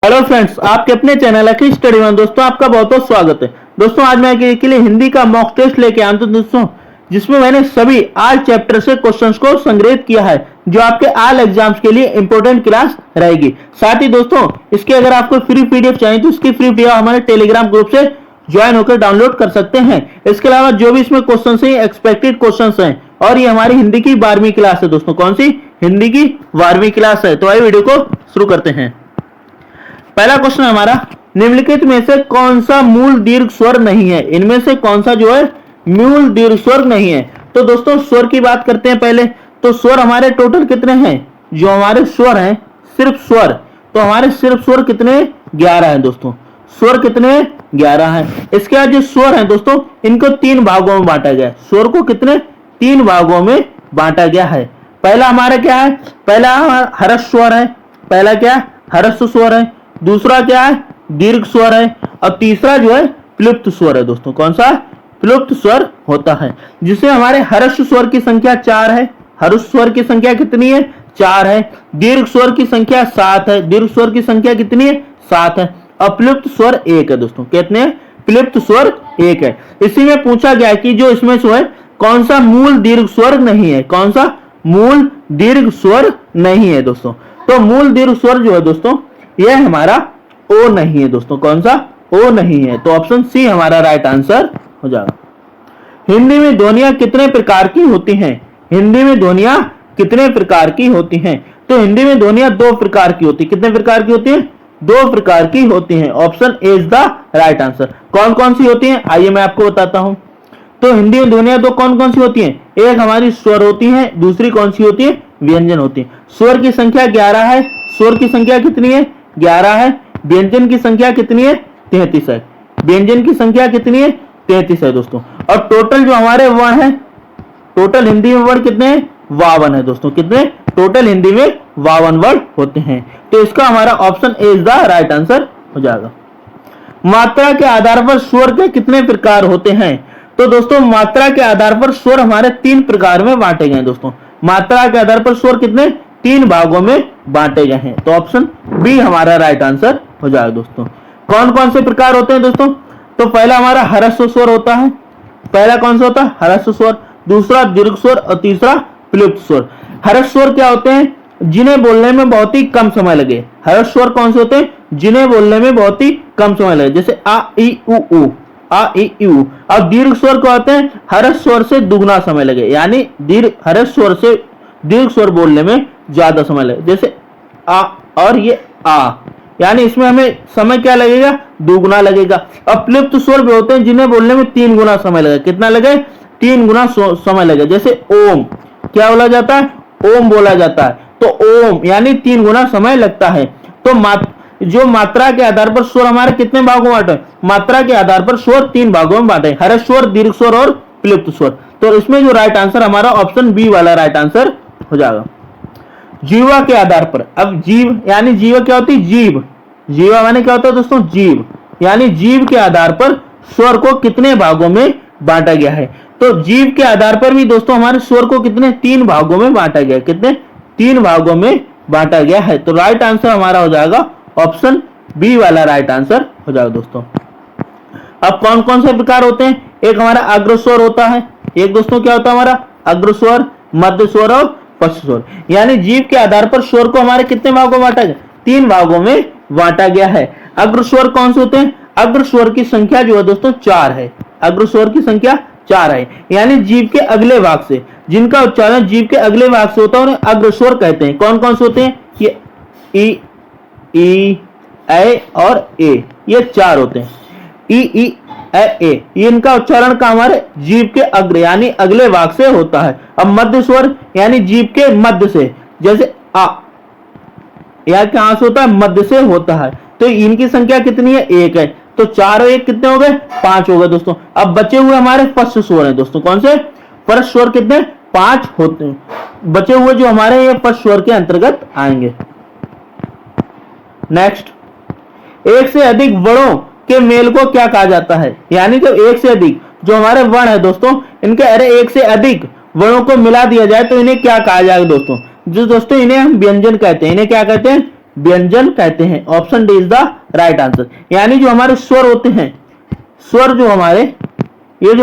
Hello friends, आपके अपने channel है स्टडी वन। दोस्तों आपका बहुत बहुत स्वागत है। दोस्तों आज मैं आपके लिए हिंदी का मॉक टेस्ट लेके आया हूं दोस्तों, जिसमें मैंने सभी आल चैप्टर से क्वेश्चंस को संग्रहित किया है, जो आपके आल एग्जाम्स के लिए इंपॉर्टेंट क्लास रहेगी। साथ ही दोस्तों इसके अगर आपको फ्री पीडीएफ चाहिए तो इसकी फ्री पीडीएफ हमारे टेलीग्राम ग्रुप से ज्वाइन होकर डाउनलोड कर सकते हैं। इसके अलावा जो भी इसमें क्वेश्चन है एक्सपेक्टेड क्वेश्चन है, और ये हमारी हिंदी की 12वीं क्लास है दोस्तों। कौन सी? हिंदी की 12वीं क्लास है। तो आइए वीडियो को शुरू करते हैं। पहला क्वेश्चन हमारा, निम्नलिखित में से कौन सा मूल दीर्घ स्वर नहीं है? इनमें से कौन सा जो है मूल दीर्घ स्वर नहीं है? तो दोस्तों स्वर की बात करते हैं पहले। तो स्वर हमारे टोटल कितने हैं? जो हमारे स्वर हैं, सिर्फ स्वर, तो हमारे सिर्फ स्वर कितने? 11 हैं दोस्तों। स्वर कितने? 11 हैं। इसके बाद जो स्वर हैं दोस्तों, इनको 3 भागों में बांटा गया है। स्वर को कितने? 3 भागों में बांटा गया है। पहला हमारा क्या है? पहला हर्ष स्वर है। पहला क्या है? हर्ष स्वर है। दूसरा क्या है? दीर्घ स्वर है। और तीसरा जो है प्लुप्त स्वर है दोस्तों। कौन सा? प्लुप्त स्वर होता है। जिससे हमारे हर्ष स्वर की संख्या 4 है। हर्ष स्वर की संख्या कितनी है? 4 है। दीर्घ स्वर की संख्या 7 है। दीर्घ स्वर की संख्या कितनी है? 7 है। और प्लुप्त स्वर 1 है दोस्तों। कितने? प्लुप्त स्वर 1 है। इसी में पूछा गया कि जो इसमें जो है कौन सा मूल दीर्घ स्वर नहीं है? कौन सा मूल दीर्घ स्वर नहीं है दोस्तों? तो मूल दीर्घ स्वर जो है दोस्तों, यह हमारा ओ नहीं है दोस्तों। कौन सा? ओ नहीं है। तो ऑप्शन सी हमारा राइट आंसर हो जाएगा। हिंदी में ध्वनियां कितने प्रकार की होती हैं? हिंदी में ध्वनियां कितने प्रकार की होती हैं? तो हिंदी में ध्वनियां 2 प्रकार की होती है। कितने प्रकार की होती है? 2 प्रकार की होती हैं। Option A is the right answer. कौन कौन सी होती हैं? आइए मैं आपको बताता हूं। तो हिंदी में ध्वनियां 2 कौन कौन सी होती हैं? एक हमारी स्वर होती है, दूसरी कौन सी होती है? व्यंजन होती है। स्वर की संख्या 11 है। स्वर की संख्या कितनी है? 11 है। व्यंजन की संख्या कितनी है? 33 है। व्यंजन की संख्या कितनी है? 33 है दोस्तों। और टोटल जो हमारे वर्ण है, टोटल हिंदी में वर्ण कितने हैं? 52 है दोस्तों। कितने? टोटल हिंदी में 52 वर्ण होते हैं। तो इसका हमारा option A is the right answer हो जाएगा। मात्रा के आधार पर स्वर के कितने प्रकार होते हैं? तो दोस्तों मात्रा के आधार पर स्वर हमारे 3 प्रकार में बांटे गए दोस्तों। मात्रा के आधार पर स्वर कितने? 3 भागों में बांटे गए हैं। तो ऑप्शन बी हमारा राइट आंसर हो जाएगा दोस्तों। कौन कौन से प्रकार होते हैं दोस्तों? तो पहला हमारा हर्ष स्वर होता है। पहला कौन सा होता है? हर्ष स्वर। दूसरा दीर्घ स्वर और तीसरा प्लुप्त स्वर। हर्ष स्वर क्या होते हैं? जिन्हें बोलने में बहुत ही कम समय लगे। हर्ष स्वर कौन से होते हैं? जिन्हें बोलने में बहुत ही कम समय लगे, जैसे आ ई उ। आ ई उ। और दीर्घ स्वर क्या होते हैं? हर्ष स्वर से दुगना समय लगे, यानी हर्ष स्वर से दीर्घ स्वर बोलने में ज्यादा समय लगे, जैसे आ और ये आ, यानी इसमें हमें समय क्या लगेगा? दुगुना लगेगा। और प्लुप्त स्वर भी होते हैं जिन्हें बोलने में 3 गुना समय लगे। कितना लगे? 3 गुना समय लगे, जैसे ओम। क्या बोला जाता है? ओम बोला जाता है। तो ओम यानी 3 गुना समय लगता है। तो जो मात्रा के आधार पर स्वर हमारे कितने भागों में बांटे? मात्रा के आधार पर स्वर 3 भागों में बांटे, हर्ष स्वर, दीर्घ स्वर और प्लुप्त स्वर। तो इसमें जो राइट आंसर हमारा ऑप्शन बी वाला राइट आंसर हो जाएगा। जीवा के आधार पर, अब जीव यानी जीव क्या होती है? जीव। जीवा माने क्या होता है दोस्तों? जीव। यानी जीव के आधार पर स्वर को कितने भागों में बांटा गया है? तो जीव के आधार पर भी दोस्तों हमारे स्वर को कितने? 3 भागों में बांटा गया है। कितने? 3 भागों में बांटा गया है। तो राइट आंसर हमारा हो जाएगा ऑप्शन बी वाला राइट आंसर हो जाएगा दोस्तों। अब कौन कौन से प्रकार होते हैं? एक हमारा अग्र स्वर होता है। एक दोस्तों क्या होता है हमारा? अग्र स्वर, मध्य स्वर और पश्च स्वर। यानी जीव के आधार पर स्वर को हमारे कितने भागों में बांटा गया? 3 भागों में बांटा गया है। अग्र स्वर कौन से होते हैं? अग्र स्वर की संख्या जो है दोस्तों 4 है। अग्र स्वर की संख्या 4 है, यानी जीव के अगले भाग से, जिनका उच्चारण जीव के अगले भाग से होता है, उन्हें अग्र स्वर कहते हैं। कौन कौन से होते हैं? ये ई, ए और ए, ये 4 होते हैं। ई ए, इनका उच्चारण का हमारे जीव के अग्र यानी अगले भाग से होता है। अब मध्य स्वर यानी जीव के मध्य से, जैसे आ, यह कहां से होता है? मध्य से होता है। तो इनकी संख्या कितनी है? 1 है। तो 4 और 1 कितने हो गए? 5 हो गए दोस्तों। अब बचे हुए हमारे पश्च स्वर हैं दोस्तों। कौन से? पश्च स्वर कितने? 5 होते हैं। बचे हुए जो हमारे ये पश्च स्वर के अंतर्गत आएंगे। नेक्स्ट, एक से अधिक वर्णों के मेल को क्या कहा जाता है? यानी जब एक से अधिक जो हमारे वर्ण है दोस्तों, इनके एक से अधिक वर्णों को मिला दिया जाए तो इन्हें क्या कहा जाएगा दोस्तों? जो दोस्तों इन्हें हम व्यंजन कहते हैं। इन्हें क्या कहते हैं? व्यंजन कहते हैं। Option D is the right answer. यानी जो हमारे स्वर होते हैं, स्वर जो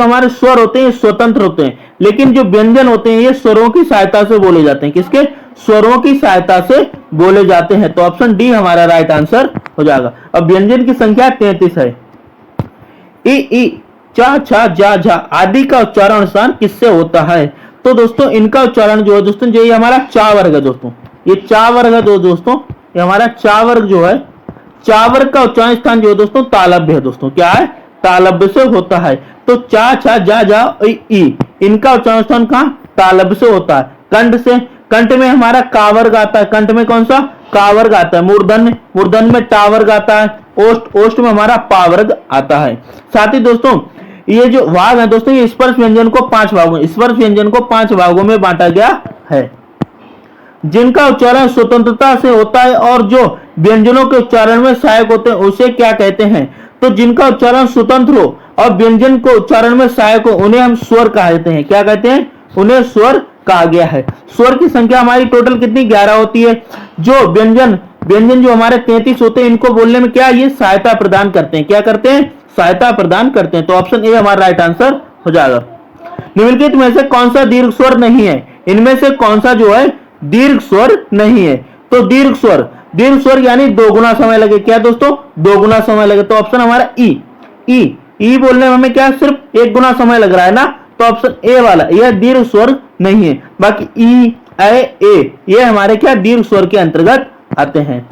हमारे स्वर होते हैं स्वतंत्र होते हैं, लेकिन जो व्यंजन होते हैं ये स्वरों की सहायता से बोले जाते हैं। किसके? स्वरों की सहायता से बोले जाते हैं। तो ऑप्शन डी हमारा राइट आंसर हो जाएगा। अब व्यंजन की संख्या 33 है। ई, चा, छा, जा, झा आदि का उच्चारण स्थान किससे होता है? तो दोस्तों इनका उच्चारण जो है दोस्तों, ये हमारा चा वर्ग है दोस्तों, ये चा वर्ग है दोस्तों, ये हमारा चा वर्ग जो है, चा वर्ग का उच्चारण स्थान जो है दोस्तों तालव्य है दोस्तों। क्या है? तालव्य से होता है। तो चा, छा, जा, झा, ई इनका उच्चारण स्थान कहां? तालव्य से होता है। कंठ से, कंठ में हमारा का वर्ग आता है। कंठ में कौन सा? का वर्ग आता है। मूर्धन्य में टा वर्ग आता है। ओष्ठ में हमारा पा वर्ग आता है। साथ ही दोस्तों ये जो भाग है दोस्तों, ये स्पर्श व्यंजन को 5 भागों में बांटा गया है। जिनका उच्चारण स्वतंत्रता से होता है और जो व्यंजनों के उच्चारण में सहायक होते हैं उसे क्या कहते हैं? तो जिनका उच्चारण स्वतंत्र हो और व्यंजन को उच्चारण में सहायक हो उन्हें हम स्वर कहते हैं। क्या कहते हैं? उन्हें स्वर कहा गया है। स्वर की संख्या हमारी टोटल कितनी? 11 होती है। जो व्यंजन जो हमारे 33 होते हैं, इनको बोलने में क्या ये सहायता प्रदान करते हैं? क्या करते हैं? सहायता प्रदान करते हैं। तो ऑप्शन ए हमारा राइट आंसर हो जाएगा। निम्नलिखित में से कौन सा दीर्घ स्वर नहीं है? इनमें से कौन सा जो है दीर्घ स्वर नहीं है? तो दीर्घ स्वर यानी 2 गुना समय लगे। क्या दोस्तों? 2 गुना समय लगे। तो ऑप्शन हमारा ई बोलने में हमें क्या सिर्फ 1 गुना समय लग रहा है ना, तो ऑप्शन ए वाला यह दीर्घ स्वर नहीं है। बाकी ई, ए ये हमारे क्या दीर्घ स्वर के अंतर्गत आते हैं।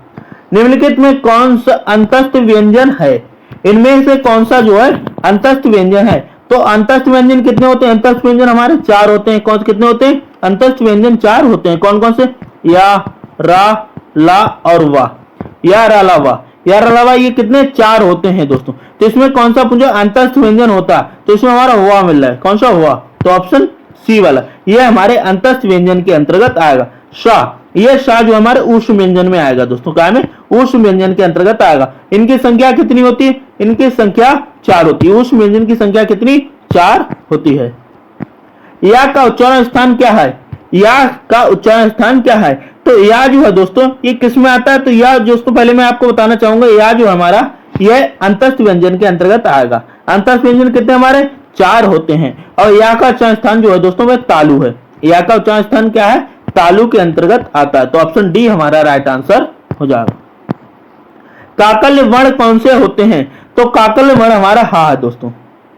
निम्नलिखित में कौन सा अंतस्थ व्यंजन है? इनमें से कौन सा जो है अंतस्थ व्यंजन है? तो अंतस्थ व्यंजन कितने होते हैं? अंतस्थ व्यंजन हमारे 4 होते हैं। कौन कितने होते हैं? अंतस्थ व्यंजन 4 होते हैं। कौन कौन से? या, रा, ला और वा। या, रा, ला, वा, या, रा, ला, वा ये कितने? 4 होते हैं दोस्तों। तो इसमें कौन सा जो अंतस्थ व्यंजन होता है? तो इसमें हमारा हुआ मिल रहा है। कौन सा? हुआ। तो ऑप्शन सी वाला ये हमारे अंतस्थ व्यंजन के अंतर्गत आएगा। शाह, यह शाह जो हमारे ऊष्म व्यंजन में आएगा दोस्तों। क्या में? ऊष्म व्यंजन के अंतर्गत आएगा। इनकी संख्या कितनी होती है? इनकी संख्या 4 होती है। ऊष्म व्यंजन की संख्या कितनी? 4 होती है। या का उच्चारण स्थान क्या है? या का उच्चारण स्थान क्या है? तो या जो है दोस्तों ये किस में आता है? तो या दोस्तों पहले मैं आपको बताना चाहूंगा, या जो हमारा यह अंतस्थ व्यंजन के अंतर्गत आएगा। अंतस्थ व्यंजन कितने हमारे? 4 होते हैं। और या का उच्चारण स्थान जो है दोस्तों वह तालु है। या का उच्चारण स्थान क्या है? तालु के अंतर्गत आता है। तो ऑप्शन डी हमारा राइट आंसर हो जाएगा। काकल्य वर्ण कौन से होते हैं? तो काकल्य वर्ण हमारा हा है दोस्तों।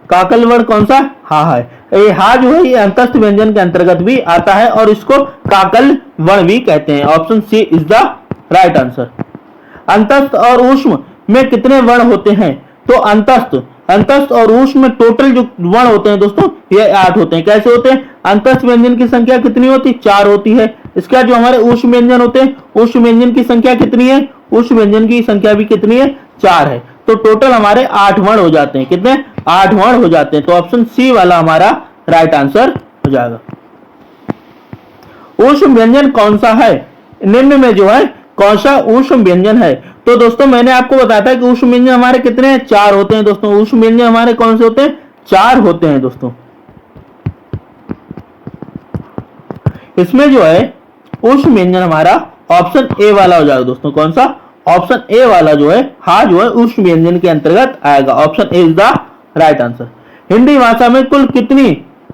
काकल्य वर्ण कौन सा? हा है। ये हा जो है ये अंतस्थ व्यंजन के अंतर्गत भी आता है और इसको काकल्य वर्ण भी कहते हैं। Option C is the right answer. अंतस्थ और ऊष्म में कितने वर्ण होते हैं? तो अंतस्थ और ऊष्म में टोटल जो वर्ण होते हैं दोस्तों ये 8 होते हैं। कैसे होते हैं? अंतस्थ व्यंजन की संख्या कितनी होती है? 4 होती है। इसके बाद जो हमारे ऊष्म व्यंजन होते हैं, ऊष्म व्यंजन की संख्या कितनी है? ऊष्म व्यंजन की संख्या भी कितनी है? 4 है। तो टोटल हमारे 8 वर्ण हो जाते हैं। कितने? 8 वर्ण हो जाते हैं। तो ऑप्शन सी वाला हमारा राइट आंसर हो जाएगा। ऊष्म व्यंजन कौन सा है? निम्न में जो है कौन सा ऊष्म व्यंजन है? तो दोस्तों मैंने आपको बताया था कि ऊष्म व्यंजन हमारे कितने हैं? 4 होते हैं दोस्तों। ऊष्म व्यंजन हमारे कौन से होते हैं? 4 होते हैं दोस्तों। इसमें जो है ऊष्म व्यंजन हमारा ऑप्शन ए वाला हो जाएगा दोस्तों। कौन सा? ऑप्शन ए वाला जो है हा जो है ऊष्म व्यंजन के अंतर्गत आएगा। Option A is the right answer. Hindi भाषा में कुल कितनी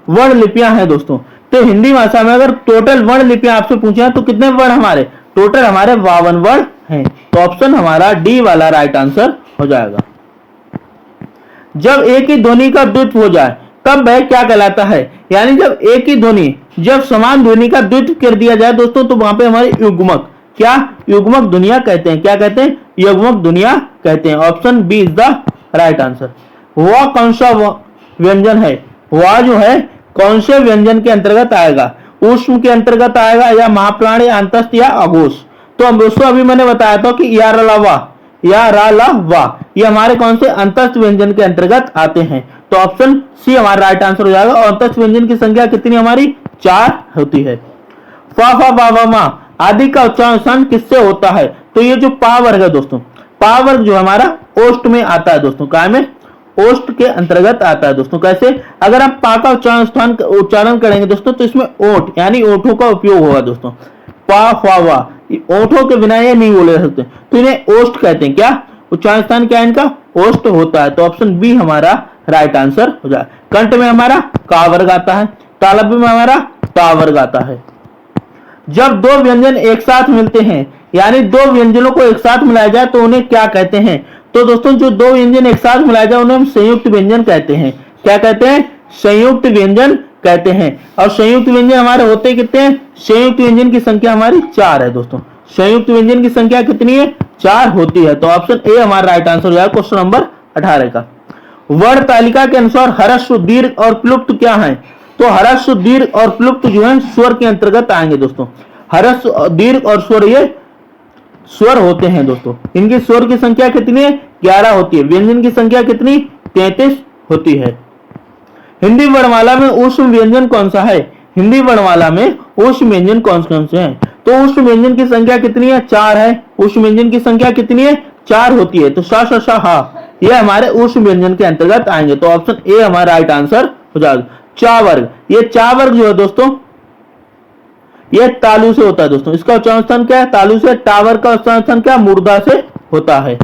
वर्ण लिपियां हैं दोस्तों? तो हिंदी भाषा में अगर टोटल वर्ण लिपियां आपसे पूछे तो कितने वर्ण हमारे? टोटल हमारे 52 वर्ण हैं। तो ऑप्शन हमारा डी वाला राइट आंसर हो जाएगा। जब एक ही ध्वनि का द्वित्व हो जाए तब वह क्या कहलाता है? यानी जब एक ही ध्वनि, जब समान ध्वनि का द्वित्व कर दिया जाए दोस्तों तो वहां पे हमारे युग्मक, क्या युग्मक ध्वनियां कहते हैं? क्या कहते हैं? युग्मक ध्वनियां कहते हैं। Option B is the right answer. वह कौन सा व्यंजन है? वह जो है कौन से व्यंजन के अंतर्गत आएगा? ऊष्म के अंतर्गत आएगा या महाप्राणी, अंतस्थ या अघोष? तो दोस्तों अभी मैंने बताया था कि या रा ला वा ये हमारे कौन से अंतस्थ व्यंजन के अंतर्गत आते हैं। तो ऑप्शन सी हमारा राइट आंसर हो जाएगा। और अंतस्थ व्यंजन की संख्या कितनी हमारी? 4 होती है। फा फा बा बा मा आदि का उच्चारण किससे होता है? तो ये जो पा वर्ग है दोस्तों, पा वर्ग जो हमारा ओष्ठ में आता है दोस्तों। काय में? ओष्ठ के अंतर्गत आता है दोस्तों। कैसे? अगर आप पा का उच्चारण करेंगे दोस्तों तो इसमें ओठ यानी ओठों का उपयोग होगा दोस्तों। पा फा वा ओठों के बिना ये नहीं बोले जा सकते, तो इन्हें ओष्ठ कहते हैं। क्या उच्चारण स्थान क्या है इनका? ओष्ठ होता है। तो ऑप्शन बी हमारा राइट आंसर हो जाए। कंठ में हमारा का वर्ग आता है, तालव्य में हमारा ता वर्ग आता है। जब दो व्यंजन एक साथ मिलते हैं, यानी दो व्यंजनों को एक साथ मिलाया जाए तो उन्हें क्या कहते हैं? तो दोस्तों जो दो व्यंजन एक साथ मिलाया जाए उन्हें हम संयुक्त व्यंजन कहते हैं। क्या कहते हैं? संयुक्त व्यंजन कहते हैं। और संयुक्त व्यंजन हमारे होते कितने हैं? संयुक्त व्यंजन की संख्या हमारी 4 है दोस्तों। संयुक्त व्यंजन की संख्या कितनी है? 4 होती है। तो ऑप्शन ए हमारा राइट आंसर हो जाएगा क्वेश्चन नंबर 18 का। वर्ण तालिका के अनुसार ह्रस्व, दीर्घ और प्लुप्त क्या है? तो ह्रस्व, दीर्घ और प्लुप्त जो है स्वर के अंतर्गत आएंगे दोस्तों। ह्रस्व, दीर्घ और स्वर ये स्वर होते हैं दोस्तों। इनकी स्वर की संख्या कितनी है? 11 होती है। व्यंजन की संख्या कितनी? 33 होती है। हिंदी वर्णमाला में ऊष्म व्यंजन कौन सा है? हिंदी वर्णमाला में ऊष्म व्यंजन कौन कौन से हैं? तो ऊष्म व्यंजन की संख्या कितनी है? 4 है। ऊष्म व्यंजन की संख्या कितनी है? 4 होती है। तो सा, श, श, हा ये हमारे ऊष्म व्यंजन के अंतर्गत आएंगे। तो ऑप्शन ए हमारा राइट आंसर हो जाएगा। चा वर्ग, ये चा वर्ग जो है दोस्तों ये तालु से होता है दोस्तों। इसका उच्चारण स्थान क्या है? तालु से। टावर का उच्चारण स्थान क्या? मूर्धा से होता है।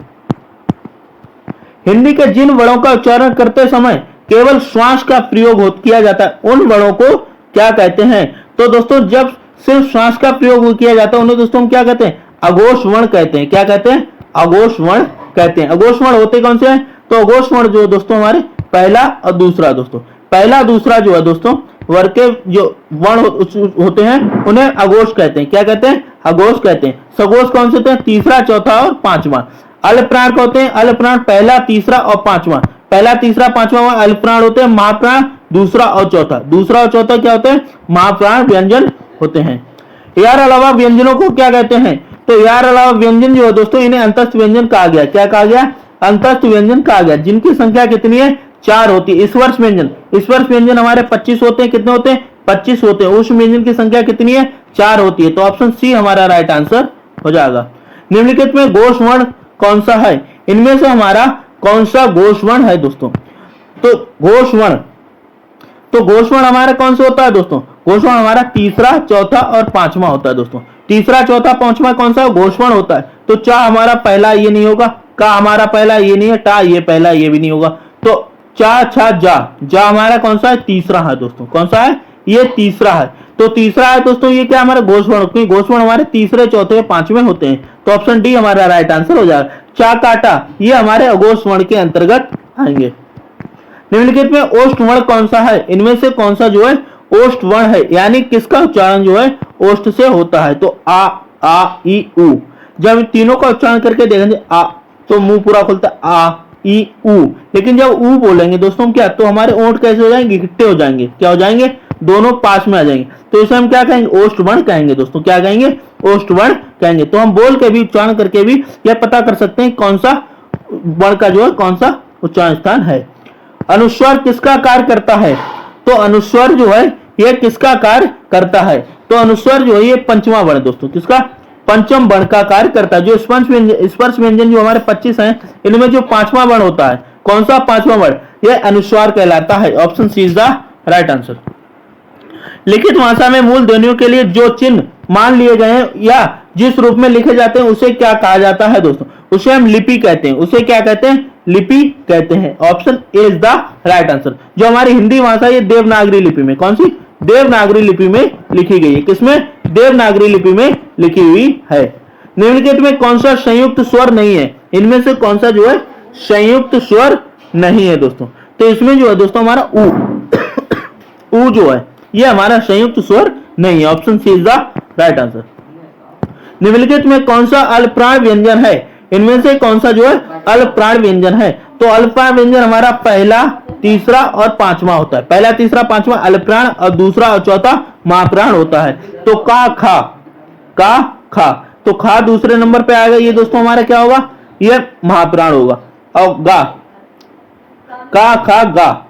हिंदी के जिन वर्णों का उच्चारण करते समय केवल श्वास का प्रयोग किया जाता है उन वर्णों को क्या कहते हैं? तो दोस्तों जब सिर्फ श्वास का प्रयोग किया जाता है उन्हें दोस्तों हम क्या कहते हैं? अघोष वर्ण कहते हैं। क्या कहते हैं? अघोष वर्ण कहते हैं। अघोष वर्ण होते कौन से हैं? तो अघोष वर्ण जो है दोस्तों हमारे पहला और दूसरा दोस्तों, पहला दूसरा जो है दोस्तों वर्ग के जो वर्ण होते हैं उन्हें अघोष कहते हैं। क्या कहते हैं? अघोष कहते हैं। सघोष कौन से होते हैं? तीसरा, चौथा और पांचवा। अल्पप्राण क्या होते हैं? अल्पप्राण पहला, तीसरा और पांचवा। पहला, तीसरा, पांचवा अल्पप्राण होते हैं। महाप्राण दूसरा और चौथा। दूसरा और चौथा क्या होते हैं? महाप्राण व्यंजन होते हैं। यार अलावा व्यंजनों को क्या कहते हैं? तो यार अलावा व्यंजन जो है दोस्तों इन्हें अंतस्थ व्यंजन कहा गया। क्या कहा गया? अंतस्थ व्यंजन कहा गया। जिनकी संख्या कितनी है? 4 होती है। स्पर्श व्यंजन, स्पर्श व्यंजन हमारे 25 होते हैं। कितने होते हैं? 25 होते हैं। ऊष्म व्यंजन की संख्या कितनी है? 4 होती है। तो ऑप्शन सी हमारा राइट आंसर हो जाएगा। निम्नलिखित में घोष वर्ण कौन सा है? इनमें से हमारा कौन सा घोष वर्ण है दोस्तों? तो घोष वर्ण, तो घोष वर्ण हमारा कौन सा होता है दोस्तों? घोष वर्ण हमारा तीसरा, चौथा और पांचवा होता है दोस्तों। तीसरा, चौथा, पांचवा कौन सा घोष वर्ण होता है? तो चा हमारा पहला ये नहीं होगा, का हमारा पहला ये नहीं है, टा ये पहला ये भी नहीं होगा। तो चा, छा, जा, जा हमारा कौन सा है? तीसरा है दोस्तों। कौन सा है? ये तीसरा है। तो तीसरा है दोस्तों ये क्या हमारा घोष वर्ण, क्योंकि घोष वर्ण हमारे तीसरे, चौथे, पांचवें होते हैं। तो ऑप्शन डी हमारा राइट आंसर हो जाएगा। चा, काटा ये हमारे अघोष वर्ण के अंतर्गत आएंगे। निम्नलिखित में ओष्ठ वर्ण कौन सा है? इनमें से कौन सा जो है ओष्ठ वर्ण है, यानी किसका उच्चारण जो है ओष्ठ से होता है? तो आ ई उ। जब तीनों का उच्चारण करके देखेंगे आ तो मुंह पूरा खुलता है आ ई उ, लेकिन जब उ बोलेंगे दोस्तों क्या तो हमारे ओंठ कैसे हो जाएंगे? इकट्ठे हो जाएंगे। क्या हो जाएंगे? दोनों पास में आ जाएंगे। तो इसे हम क्या कहेंगे? ओष्ठ वर्ण कहेंगे दोस्तों। क्या कहेंगे? ओष्ठ वर्ण कहेंगे। तो हम बोल के भी उच्चारण करके भी यह पता कर सकते हैं कौन सा वर्ण का जो है कौन सा उच्चारण स्थान है। अनुस्वर किसका कार्य करता है? तो अनुस्वर जो है यह किसका कार्य करता है? तो अनुस्वर जो है ये पंचमा वर्ण दोस्तों, किसका? पंचम वर्ण का कार्य करता है। जो स्पर्श व्यंजन जो हमारे 25 हैं इनमें जो पांचवा वर्ण होता है, कौन सा पांचवा वर्ण? यह अनुस्वार कहलाता है। Option C is the right answer. लिखित भाषा में मूल ध्वनियों के लिए जो चिन्ह मान लिए गए हैं या जिस रूप में लिखे जाते हैं उसे क्या कहा जाता है दोस्तों? उसे हम लिपि कहते हैं। उसे क्या कहते हैं? लिपि कहते हैं। Option A is the right answer. जो हमारी हिंदी भाषा ये देवनागरी लिपि में, कौन सी? देवनागरी लिपि में लिखी गई है। किसमें? देवनागरी लिपि में लिखी हुई है। निम्नलिखित में कौन सा संयुक्त स्वर नहीं है? इनमें से कौन सा जो है संयुक्त स्वर नहीं है दोस्तों? तो इसमें जो है दोस्तों हमारा उ उ जो है ये हमारा संयुक्त स्वर नहीं है। Option C is the right answer. निम्नलिखित में कौन सा अल्पप्राण व्यंजन है? इनमें से कौन सा जो है अल्पप्राण व्यंजन है? तो अल्पप्राण व्यंजन हमारा पहला, तीसरा और पांचवा होता है। पहला, तीसरा, पांचवा अल्पप्राण और दूसरा और चौथा महाप्राण होता है। तो का खा, तो खा दूसरे नंबर पे आएगा। ये दोस्तों हमारा क्या होगा? ये महाप्राण होगा। और गा, का खा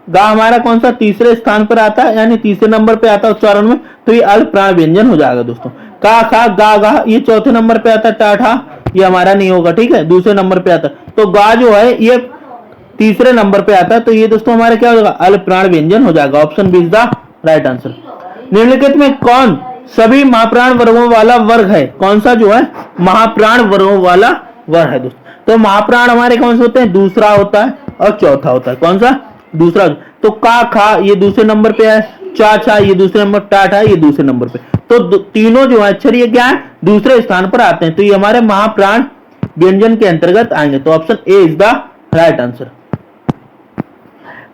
गा हमारा कौन सा? तीसरे स्थान पर आता है, यानी तीसरे नंबर पे आता है उच्चारण में। तो ये अल्पप्राण व्यंजन हो जाएगा दोस्तों। का खा गा ये चौथे नंबर पे आता है। टाठा ये हमारा नहीं होगा, ठीक है, दूसरे नंबर पे आता है। तो गा जो है ये तीसरे नंबर पे आता है। तो ये दोस्तों हमारे क्या हो जाएगा? अल्पप्राण व्यंजन हो जाएगा। Option B is the right answer. निम्नलिखित में कौन सभी महाप्राण वर्गों वाला वर्ग है। कौन सा जो है महाप्राण वर्गों वाला वर्ग है दोस्तों। तो महाप्राण हमारे कौन से होते हैं, दूसरा होता है और चौथा होता है। कौन सा, दूसरा। तो का खा ये दूसरे नंबर पे है, चा छा ये दूसरे नंबर, टा ठा ये दूसरे नंबर पे। तो तीनों जो है अक्षर ये क्या है, दूसरे स्थान पर आते हैं। तो ये हमारे महाप्राण व्यंजन के अंतर्गत आएंगे। तो option A is the right answer.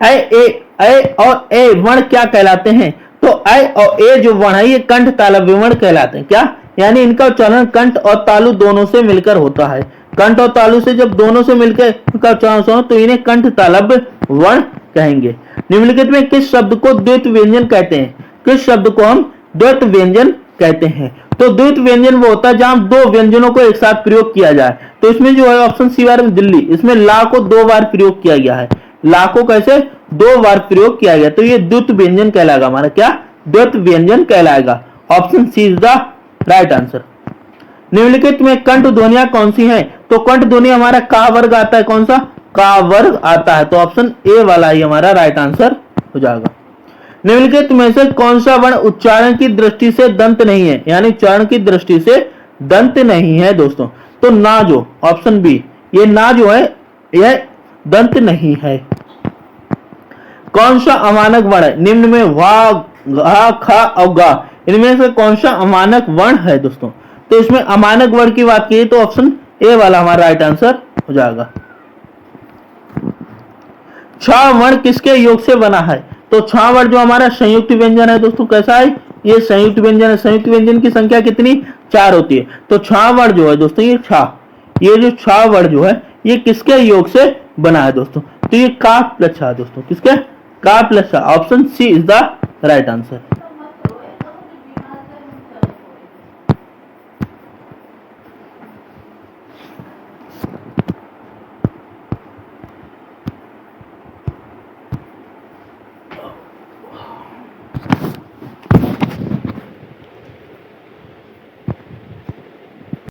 ए और ए वर्ण क्या कहलाते हैं, तो ए और ए जो वर्ण है ये कंठ तालव्य वर्ण कहलाते हैं। क्या, यानी इनका उच्चारण कंठ और तालु दोनों से मिलकर होता है। कंठ और तालु से जब दोनों से मिलकर इनका उच्चारण हो तो इन्हें कंठ तालव्य वर्ण कहेंगे। निम्नलिखित में किस शब्द को द्वैत व्यंजन कहते हैं, किस शब्द को हम द्वैत व्यंजन कहते हैं। तो द्वैत व्यंजन वो होता है जहां दो व्यंजनों को एक साथ प्रयोग किया जाए। तो इसमें जो है ऑप्शन सी बार में दिल्ली, इसमें ला को 2 बार प्रयोग किया गया है। ला को कैसे 2 बार प्रयोग किया गया, तो ये द्वैत व्यंजन कहलाएगा हमारा। क्या, द्वैत व्यंजन कहलाएगा। Option C is the right answer. निम्नलिखित में कंठ ध्वनियां कौन सी हैं, तो कंठ ध्वनि हमारा का वर्ग आता है। कौन सा, का वर्ग आता है। तो ऑप्शन ए वाला ही हमारा राइट आंसर हो जाएगा। निम्नलिखित में से कौन सा वर्ण उच्चारण की दृष्टि से दंत नहीं है, यानी उच्चारण की दृष्टि से दंत नहीं है दोस्तों। तो ना जो ऑप्शन बी, ये ना जो है यह दंत नहीं है। कौन सा अमानक वर्ण है, निम्न में वा घा खा और गा इनमें से कौन सा अमानक वर्ण है दोस्तों। तो इसमें अमानक वर्ण की बात की तो ऑप्शन ए वाला हमारा राइट आंसर हो जाएगा। छ वर्ण किसके योग से बना है, तो छ वर्ण जो हमारा संयुक्त व्यंजन है दोस्तों। कैसा है, ये संयुक्त व्यंजन है। संयुक्त व्यंजन की संख्या कितनी, 4 होती है। तो छ वर्ण जो है दोस्तों ये छ, ये जो छ वर्ण जो है ये किसके योग से बना है दोस्तों, तो ये का प्लस छ दोस्तों। किसके, का प्लस छ। Option C is the right answer.